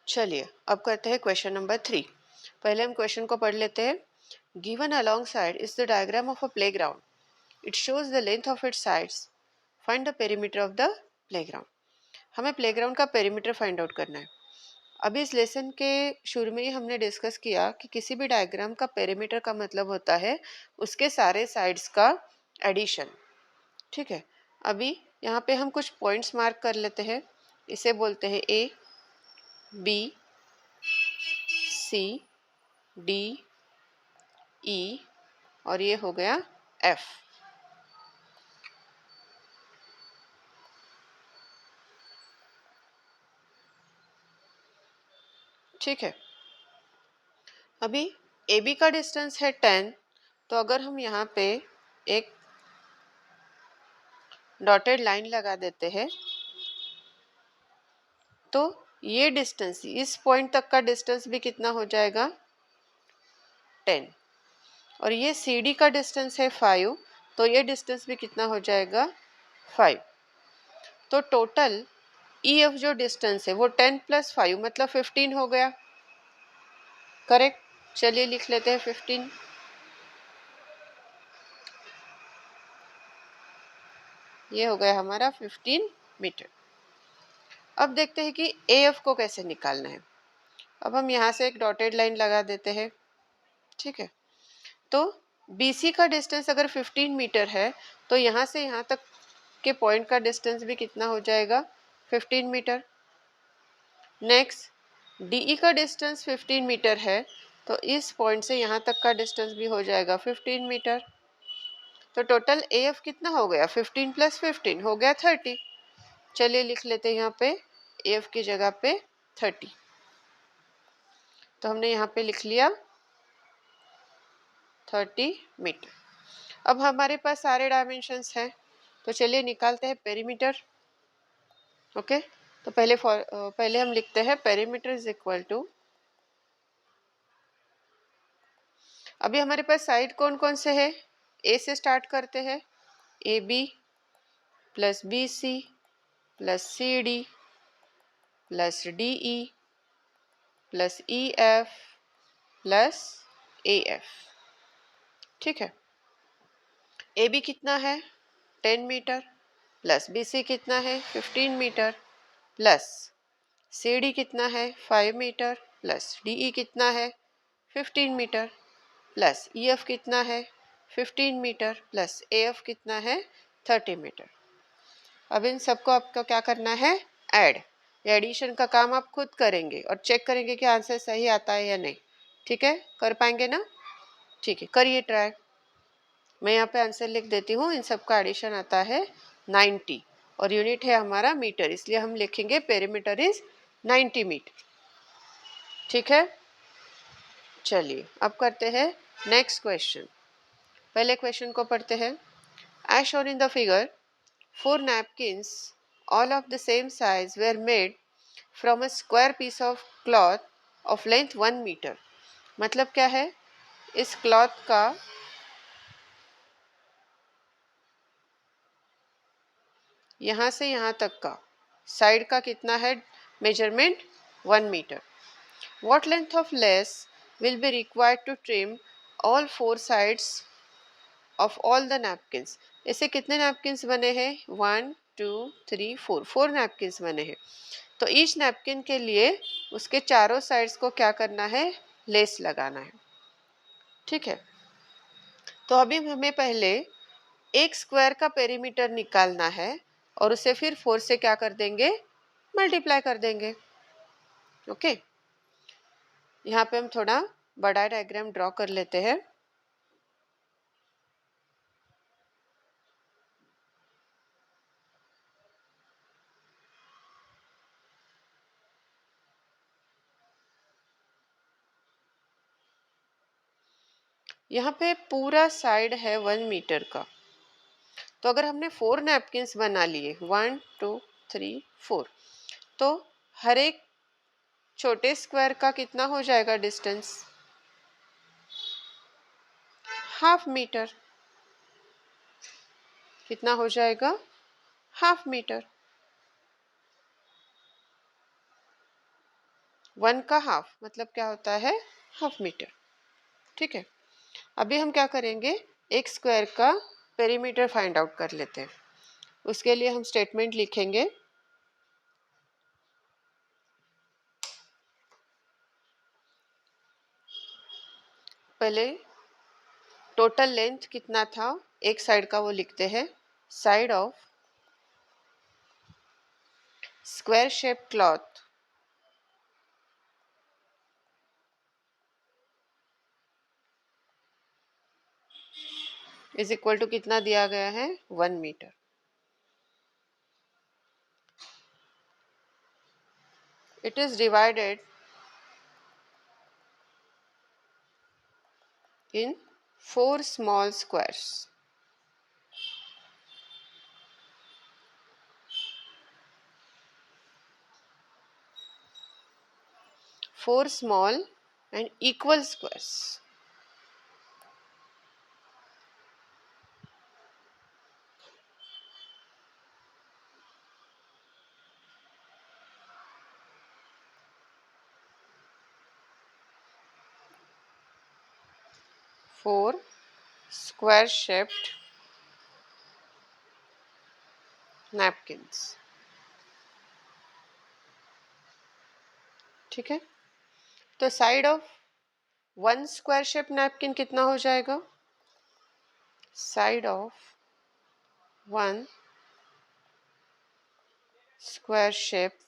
चलिए अब करते हैं क्वेश्चन नंबर 3। पहले हम क्वेश्चन को पढ़ लेते हैं। Given along side is the diagram of a playground, it shows the length of its sides, find the perimeter of the playground. हमें प्लेग्राउंड का पेरीमीटर फाइंड आउट करना है। अभी इस लेसन के शुरू में ही हमने डिस्कस किया कि किसी भी डायग्राम का पेरीमीटर का मतलब होता है उसके सारे साइड्स का एडिशन। ठीक है, अभी यहाँ पे हम कुछ पॉइंट्स मार्क कर लेते हैं। इसे बोलते हैं ए, बी, सी, डी, ई और ये हो गया एफ। ठीक है, अभी ए बी का डिस्टेंस है 10, तो अगर हम यहाँ पे एक डॉटेड लाइन लगा देते हैं तो ये डिस्टेंस, इस पॉइंट तक का डिस्टेंस भी कितना हो जाएगा 10, और ये सी डी का डिस्टेंस है 5, तो ये डिस्टेंस भी कितना हो जाएगा 5। तो टोटल ई एफ जो डिस्टेंस है वो 10 + 5 मतलब 15 हो गया। करेक्ट, चलिए लिख लेते हैं 15। ये हो गया हमारा 15 मीटर। अब देखते हैं कि ए एफ को कैसे निकालना है। अब हम यहाँ से एक डॉटेड लाइन लगा देते हैं। ठीक है, तो बी सी का डिस्टेंस अगर 15 मीटर है तो यहाँ से यहाँ तक के पॉइंट का डिस्टेंस भी कितना हो जाएगा 15 मीटर। नेक्स्ट डी ई का डिस्टेंस 15 मीटर है, तो इस पॉइंट से यहाँ तक का डिस्टेंस भी हो जाएगा 15 मीटर। तो टोटल ए एफ कितना हो गया 15 + 15 हो गया 30। चलिए लिख लेते हैं यहाँ पे ए एफ की जगह पे 30। तो हमने यहाँ पे लिख लिया 30 मीटर। अब हमारे पास सारे डायमेंशंस हैं, तो चलिए निकालते हैं पेरीमीटर। ओके, तो पहले हम लिखते हैं पेरीमीटर इज इक्वल टू, अभी हमारे पास साइड कौन कौन से है, ए से स्टार्ट करते हैं, A B plus B C plus C D plus D E plus E F plus A F. ठीक है, ए बी कितना है 10 मीटर प्लस बी सी कितना है 15 मीटर प्लस सी डी कितना है 5 मीटर प्लस डी ई कितना है 15 मीटर प्लस ई एफ कितना है 15 मीटर प्लस ए एफ कितना है 30 मीटर। अब इन सबको आपको क्या करना है, ऐड। ये एडिशन का काम आप खुद करेंगे और चेक करेंगे कि आंसर सही आता है या नहीं। ठीक है, कर पाएंगे ना? ठीक है, करिए ट्राई। मैं यहाँ पे आंसर लिख देती हूँ। इन सब का एडिशन आता है 90 और यूनिट है हमारा मीटर, इसलिए हम लिखेंगे पेरीमीटर इज 90 मीटर। ठीक है, चलिए अब करते हैं नेक्स्ट क्वेश्चन। पहले क्वेश्चन को पढ़ते हैं। As shown in the figure, 4 napkins, all of the same size, were made from a square piece of cloth of length 1 meter। मतलब क्या है, इस क्लॉथ का यहाँ से यहाँ तक का साइड का कितना है measurement 1 metre. What length of lace will be required to trim all 4 sides of all the napkins? ऐसे कितने नैपकिन्स बने हैं 1 2 3 4, 4 नैपकिन्स बने हैं। तो ईच नैपकिन के लिए उसके चारों साइड्स को क्या करना है, लेस लगाना है। ठीक है, तो अभी हमें पहले एक स्क्वायर का पेरीमीटर निकालना है और उसे फिर 4 से क्या कर देंगे, मल्टीप्लाई कर देंगे। ओके, यहाँ पे हम थोड़ा बड़ा डायग्राम ड्रॉ कर लेते हैं। यहाँ पे पूरा साइड है 1 मीटर का, तो अगर हमने 4 नैपकिन्स बना लिए 1 2 3 4, तो हर एक छोटे स्क्वायर का कितना हो जाएगा डिस्टेंस, हाफ मीटर। कितना हो जाएगा, हाफ मीटर। 1 का हाफ मतलब क्या होता है, हाफ मीटर। ठीक है, अभी हम क्या करेंगे, एक स्क्वायर का पेरीमीटर फाइंड आउट कर लेते हैं। उसके लिए हम स्टेटमेंट लिखेंगे, पहले टोटल लेंथ कितना था एक साइड का वो लिखते हैं, side of square shape cloth is equal to कितना दिया गया है, 1 metre. It is divided in 4 small squares. 4 small and equal squares. Four square shaped napkins. ठीक है, तो side of 1 square shape napkin कितना हो जाएगा, साइड ऑफ 1 स्क्वायर शेप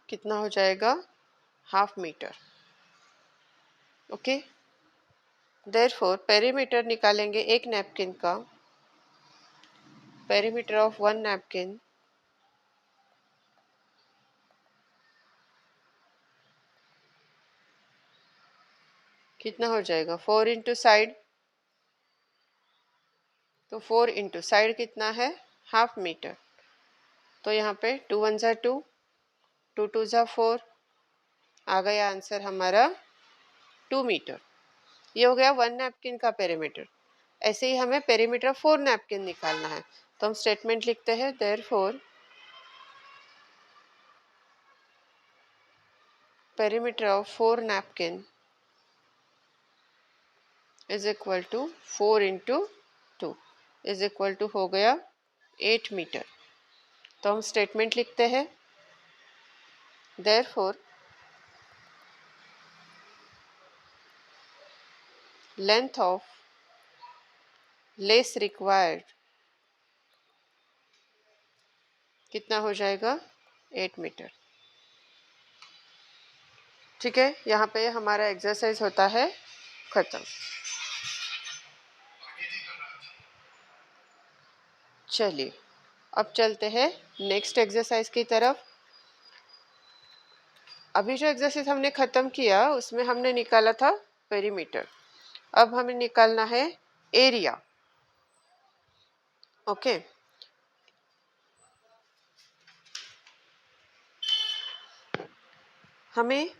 कितना हो जाएगा, half metre. Okay, therefore perimeter निकालेंगे एक नैपकिन का, पेरीमीटर ऑफ 1 नैपकिन कितना हो जाएगा, 4 इंटू साइड, तो 4 इंटू साइड कितना है, हाफ मीटर। तो यहाँ पे 2 1 ज़ा 2, 2 2 ज़ा 4, आ गया आंसर हमारा 2 मीटर। ये हो गया 1 नैपकिन का पेरीमीटर। ऐसे ही हमें पेरीमीटर 4 नैपकिन निकालना है, तो हम स्टेटमेंट लिखते हैं, therefore perimeter of 4 napkin is equal to 4 into 2 is equal to हो गया 8 मीटर। तो हम स्टेटमेंट लिखते हैं, therefore length of lace required कितना हो जाएगा, 8 मीटर। ठीक है, यहाँ पे हमारा एक्सरसाइज होता है खत्म। चलिए अब चलते हैं नेक्स्ट एक्सरसाइज की तरफ। अभी जो एक्सरसाइज हमने खत्म किया उसमें हमने निकाला था पेरीमीटर, अब हमें निकालना है एरिया। ओके, हमें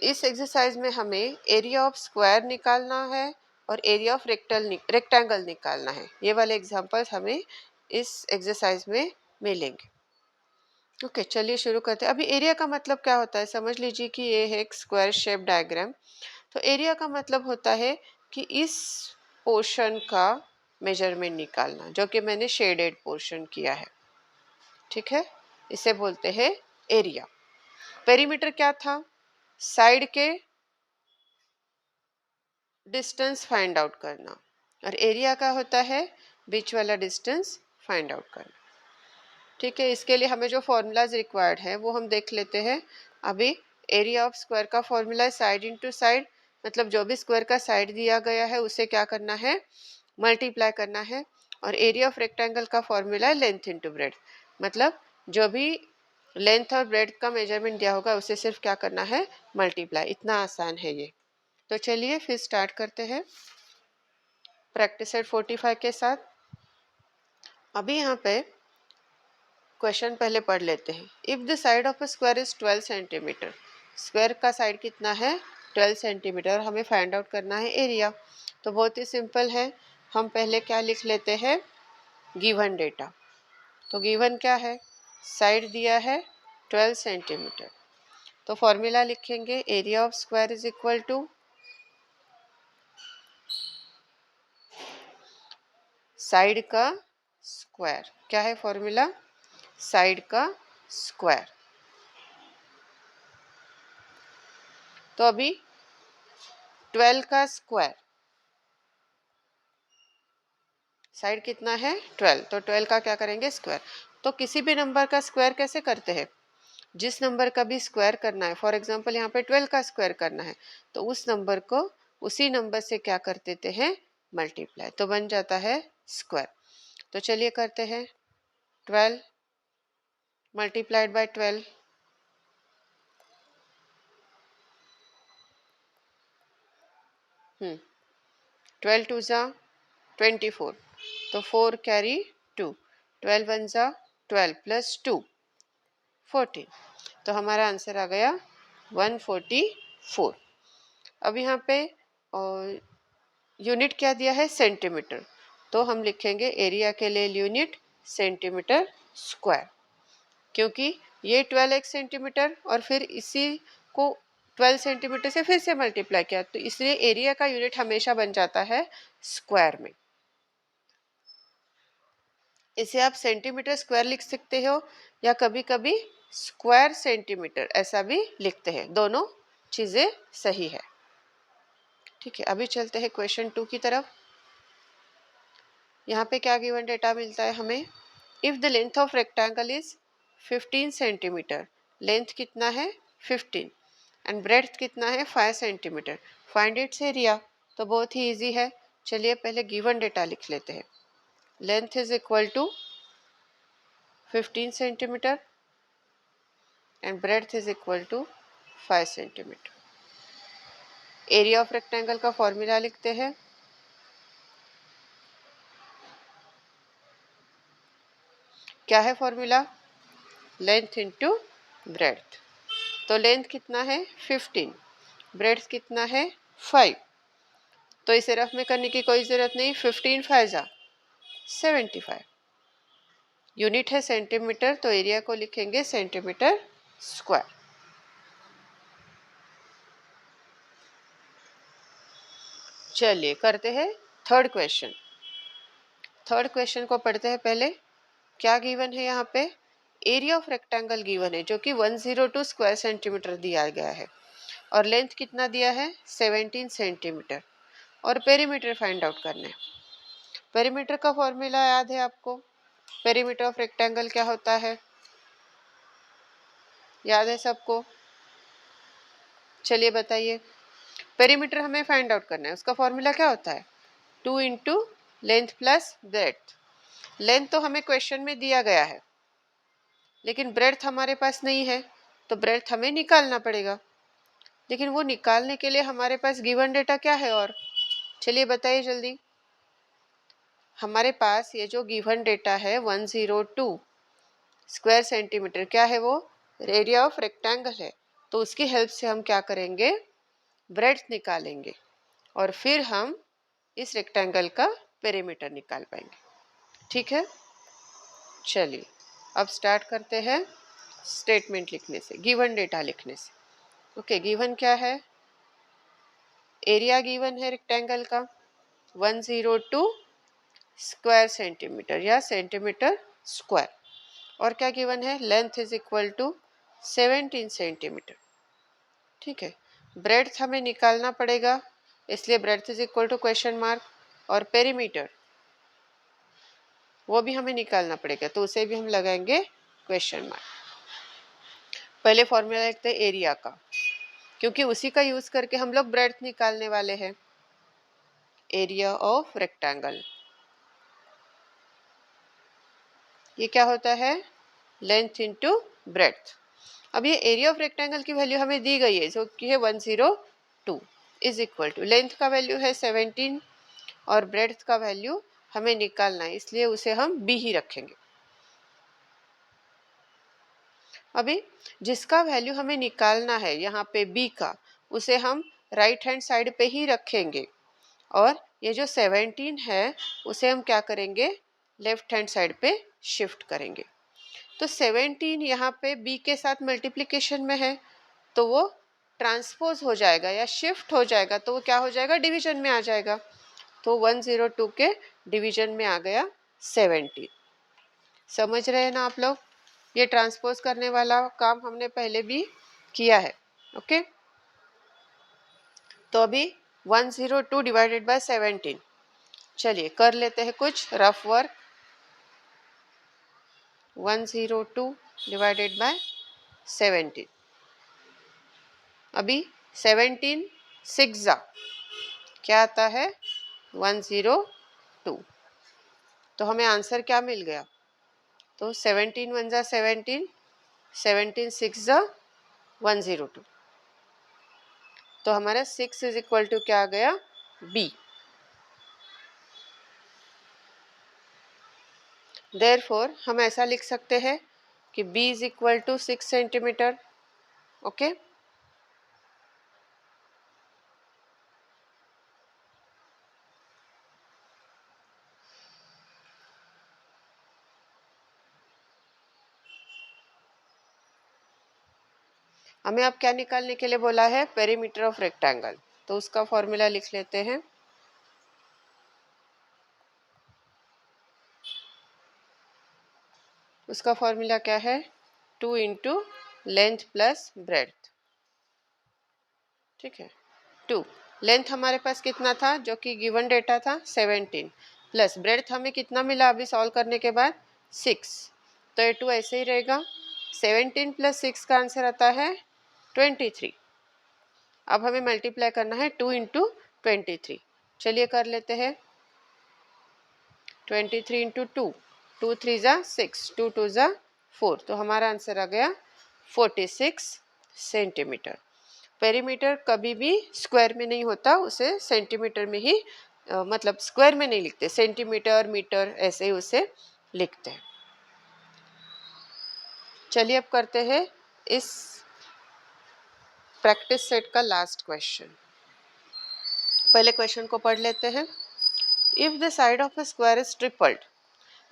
इस एक्सरसाइज में हमें एरिया ऑफ स्क्वायर निकालना है और एरिया ऑफ रेक्टेंगल निकालना है। ये वाले एग्जांपल्स हमें इस एक्सरसाइज में मिलेंगे। ओके, चलिए शुरू करते हैं। अभी एरिया का मतलब क्या होता है, समझ लीजिए कि ये है एक स्क्वायर शेप डायग्राम। तो एरिया का मतलब होता है कि इस पोर्शन का मेजरमेंट निकालना, जो कि मैंने शेडेड पोर्शन किया है। ठीक है, इसे बोलते हैं एरिया। पेरीमीटर क्या था, साइड के डिस्टेंस फाइंड आउट करना, और एरिया का होता है बीच वाला डिस्टेंस फाइंड आउट करना। ठीक है, इसके लिए हमें जो फॉर्मूलाज रिक्वायर्ड है वो हम देख लेते हैं। अभी एरिया ऑफ स्क्वायर का फॉर्मूला है साइड इंटू साइड, मतलब जो भी स्क्वायर का साइड दिया गया है उसे क्या करना है, मल्टीप्लाई करना है। और एरिया ऑफ रेक्टेंगल का फॉर्मूला है लेंथ इंटू ब्रेड, मतलब जो भी लेंथ और ब्रेड का मेजरमेंट दिया होगा उसे सिर्फ क्या करना है, मल्टीप्लाई। इतना आसान है ये। तो चलिए फिर स्टार्ट करते हैं प्रैक्टिस सेट 45 के साथ। अभी यहाँ पे क्वेश्चन पहले पढ़ लेते हैं। If the side of a square is 12 centimetre, square का साइड कितना है, 12 सेंटीमीटर और हमें फाइंड आउट करना है एरिया। तो बहुत ही सिंपल है, हम पहले क्या लिख लेते हैं, गिवन डेटा। तो गिवन क्या है, साइड दिया है 12 सेंटीमीटर, तो फॉर्मूला लिखेंगे area of square is equal to side का स्क्वायर। क्या है फॉर्मूला, साइड का स्क्वायर। तो अभी 12 का स्क्वायर, साइड कितना है 12, तो 12 का क्या करेंगे स्क्वायर। तो किसी भी नंबर का स्क्वायर कैसे करते हैं, जिस नंबर का भी स्क्वायर करना है, फॉर एग्जांपल यहाँ पे 12 का स्क्वायर करना है, तो उस नंबर को उसी नंबर से क्या कर देते हैं, मल्टीप्लाई, तो बन जाता है स्क्वायर। तो चलिए करते हैं, 12 मल्टीप्लाइड बाय 12, 12 टू ज़ा 24, तो 4 कैरी 2, 12 वन ज़ा 12 प्लस 2 14, तो हमारा आंसर आ गया 144। अब यहाँ पे यूनिट क्या दिया है, सेंटीमीटर, तो हम लिखेंगे एरिया के लिए यूनिट सेंटीमीटर स्क्वायर, क्योंकि ये 12 सेंटीमीटर और फिर इसी को 12 सेंटीमीटर से फिर से मल्टीप्लाई किया, तो इसलिए एरिया का यूनिट हमेशा बन जाता है स्क्वायर में। इसे आप सेंटीमीटर स्क्वायर लिख सकते हो या कभी कभी स्क्वायर सेंटीमीटर ऐसा भी लिखते हैं, दोनों चीज़ें सही है। ठीक है, अभी चलते हैं क्वेश्चन 2 की तरफ। यहाँ पे क्या गिवन डेटा मिलता है हमें, if the length of rectangle is 15 centimetre, length कितना है 15 एंड ब्रेड्थ कितना है 5 सेंटीमीटर, फाइंड इट्स एरिया। तो बहुत ही इजी है, चलिए पहले गिवन डेटा लिख लेते हैं। Length is equal to 15 centimetre and breadth is equal to 5 centimetre. Area of rectangle का फॉर्मूला लिखते हैं, क्या है फॉर्मूला, लेंथ इंटू ब्रेड्थ। तो लेंथ कितना है 15, ब्रेड्थ कितना है 5, तो इसे रफ में करने की कोई ज़रूरत नहीं, 15 5 जा 75, यूनिट है सेंटीमीटर, तो एरिया को लिखेंगे सेंटीमीटर स्क्वायर। चलिए करते हैं थर्ड क्वेश्चन। थर्ड क्वेश्चन को पढ़ते हैं पहले, क्या गिवन है यहाँ पे, एरिया ऑफ रेक्टेंगल गिवन है जो कि 102 स्क्वायर सेंटीमीटर दिया गया है और लेंथ कितना दिया है 17 सेंटीमीटर और पेरीमीटर फाइंड आउट करना है। पेरीमीटर का फॉर्मूला याद है आपको, पेरीमीटर ऑफ रेक्टेंगल क्या होता है, याद है सबको, चलिए बताइए। पेरीमीटर हमें फाइंड आउट करना है, उसका फॉर्मूला क्या होता है, 2 into length plus breadth. Length तो हमें क्वेश्चन में दिया गया है लेकिन ब्रेड्थ हमारे पास नहीं है, तो ब्रेड्थ हमें निकालना पड़ेगा, लेकिन वो निकालने के लिए हमारे पास गिवन डेटा क्या है, और चलिए बताइए जल्दी। हमारे पास ये जो गिवन डेटा है 102 स्क्वायर सेंटीमीटर, क्या है वो, एरिया ऑफ रेक्टेंगल है, तो उसकी हेल्प से हम क्या करेंगे, ब्रेड्थ निकालेंगे और फिर हम इस रेक्टेंगल का पेरीमीटर निकाल पाएंगे। ठीक है, चलिए अब स्टार्ट करते हैं स्टेटमेंट लिखने से, गिवन डेटा लिखने से। ओके, गिवन क्या है, एरिया गिवन है रेक्टेंगल का 102 स्क्वायर सेंटीमीटर या सेंटीमीटर स्क्वायर, और क्या गिवन है, length is equal to 17 centimetre. ठीक है, ब्रेड्थ हमें निकालना पड़ेगा, इसलिए breadth is equal to question mark, और पेरीमीटर वो भी हमें निकालना पड़ेगा, तो उसे भी हम लगाएंगे क्वेश्चन मार्क। पहले फॉर्मूला लिखते हैं एरिया का, क्योंकि उसी का यूज करके हम लोग ब्रेड्थ निकालने वाले हैं। एरिया ऑफ रेक्टेंगल, ये क्या होता है, लेंथ इंटू ब्रेड्थ। अब ये एरिया ऑफ रेक्टेंगल की वैल्यू हमें दी गई है जो कि है 102 इज इक्वल टू, लेंथ का वैल्यू है 17 और ब्रेड्थ का वैल्यू हमें निकालना है, इसलिए उसे हम बी ही रखेंगे। अभी जिसका वैल्यू हमें निकालना है यहाँ पे बी का, उसे हम राइट हैंड साइड पे ही रखेंगे और ये जो 17 है उसे हम क्या करेंगे, लेफ्ट हैंड साइड पे शिफ्ट करेंगे। तो 17 यहाँ पे b के साथ मल्टीप्लिकेशन में है तो वो ट्रांसपोज हो जाएगा या शिफ्ट हो जाएगा, तो वो क्या हो जाएगा, डिवीजन में आ जाएगा। तो 102 के डिवीजन में आ गया 17। समझ रहे हैं ना आप लोग, ये ट्रांसपोज करने वाला काम हमने पहले भी किया है। ओके, तो अभी 102 डिवाइडेड बाय 17, चलिए कर लेते हैं कुछ रफ वर्क। 102 डिवाइडेड बाय 17, अभी 17 6 क्या आता है, 102। तो हमें आंसर क्या मिल गया, तो 17 1 17, 17 6 102। तो हमारा 6 इज इक्वल टू क्या आ गया, बी। देयरफॉर हम ऐसा लिख सकते हैं कि b is equal to 6 centimetre. Okay, हमें अब क्या निकालने के लिए बोला है, पेरीमीटर ऑफ रेक्टेंगल। तो उसका फॉर्मूला लिख लेते हैं। उसका फॉर्मूला क्या है, 2 इंटू लेंथ प्लस ब्रेड्थ। ठीक है, 2 लेंथ हमारे पास कितना था, जो कि गिवन डेटा था 17, प्लस ब्रेड्थ हमें कितना मिला अभी सॉल्व करने के बाद, 6। तो ये 2 ऐसे ही रहेगा। 17 प्लस 6 का आंसर आता है 23। अब हमें मल्टीप्लाई करना है 2 इंटू 23। चलिए कर लेते हैं। 23 इंटू 2, 2 3 ज़ा 6, 2 2 ज़ा 4, तो हमारा आंसर आ गया 46 सेंटीमीटर। पेरीमीटर कभी भी स्क्वायर में नहीं होता, उसे सेंटीमीटर में ही मतलब स्क्वायर में नहीं लिखते, सेंटीमीटर मीटर ऐसे ही उसे लिखते हैं। चलिए अब करते हैं इस प्रैक्टिस सेट का लास्ट क्वेश्चन। पहले क्वेश्चन को पढ़ लेते हैं। If the side of a square is tripled,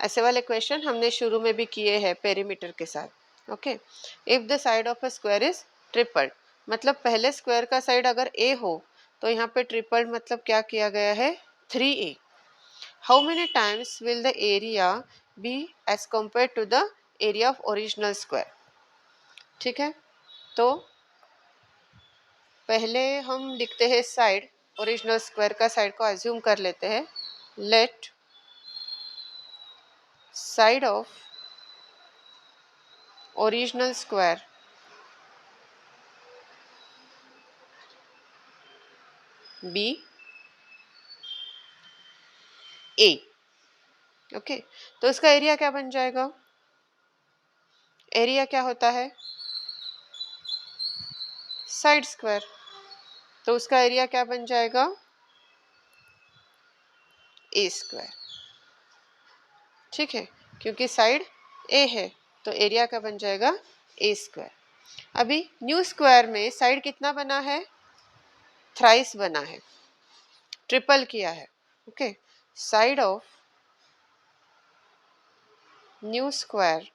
ऐसे वाले क्वेश्चन हमने शुरू में भी किए हैं पेरीमीटर के साथ। Okay, if the side of a square is tripled, मतलब पहले स्क्वायर का साइड अगर ए हो तो यहाँ पे ट्रिपल्ड मतलब क्या किया गया है, 3a। How many times will the area be as compare to the area of original square. ठीक है, तो पहले हम लिखते हैं साइड, ओरिजिनल स्क्वायर का साइड को अज्यूम कर लेते हैं। Let side of original square be A. Okay, तो इसका एरिया क्या बन जाएगा, एरिया क्या होता है, साइड स्क्वायर। तो उसका एरिया क्या बन जाएगा, ए स्क्वायर। ठीक है, क्योंकि साइड ए है तो एरिया क्या बन जाएगा, ए स्क्वायर। अभी न्यू स्क्वायर में साइड कितना बना है, थ्राइस बना है, ट्रिपल किया है। Okay, side of new square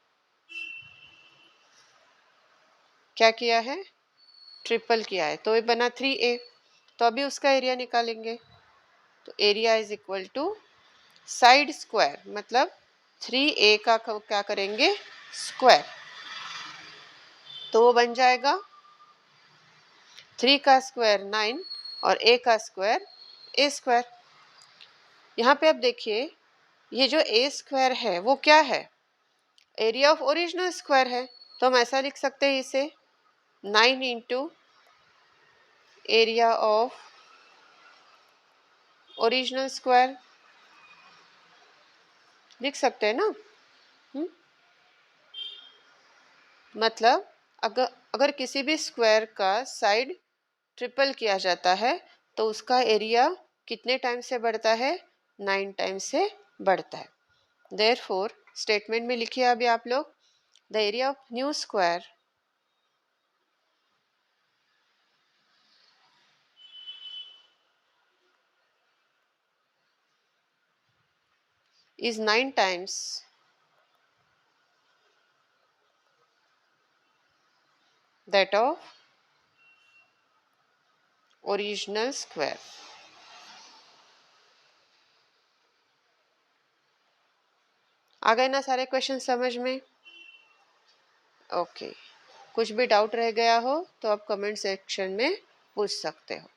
क्या किया है, ट्रिपल किया है, तो ये बना 3a। तो अभी उसका एरिया निकालेंगे। तो area is equal to side square, मतलब 3a का क्या करेंगे, स्क्वायर। तो वो बन जाएगा 3 का स्क्वायर 9 और a का स्क्वायर a स्क्वायर। यहाँ पे अब देखिए, ये जो a स्क्वायर है वो क्या है, एरिया ऑफ ओरिजिनल स्क्वायर है। तो हम ऐसा लिख सकते हैं इसे 9 into area of original square, लिख सकते हैं ना। मतलब अगर किसी भी स्क्वायर का साइड ट्रिपल किया जाता है तो उसका एरिया कितने टाइम से बढ़ता है, 9 टाइम से बढ़ता है। देयरफॉर स्टेटमेंट में लिखिए अभी आप लोग, the area of new square is 9 times that of original square. आ गए ना सारे क्वेश्चन समझ में? ओके, कुछ भी डाउट रह गया हो तो आप कमेंट सेक्शन में पूछ सकते हो।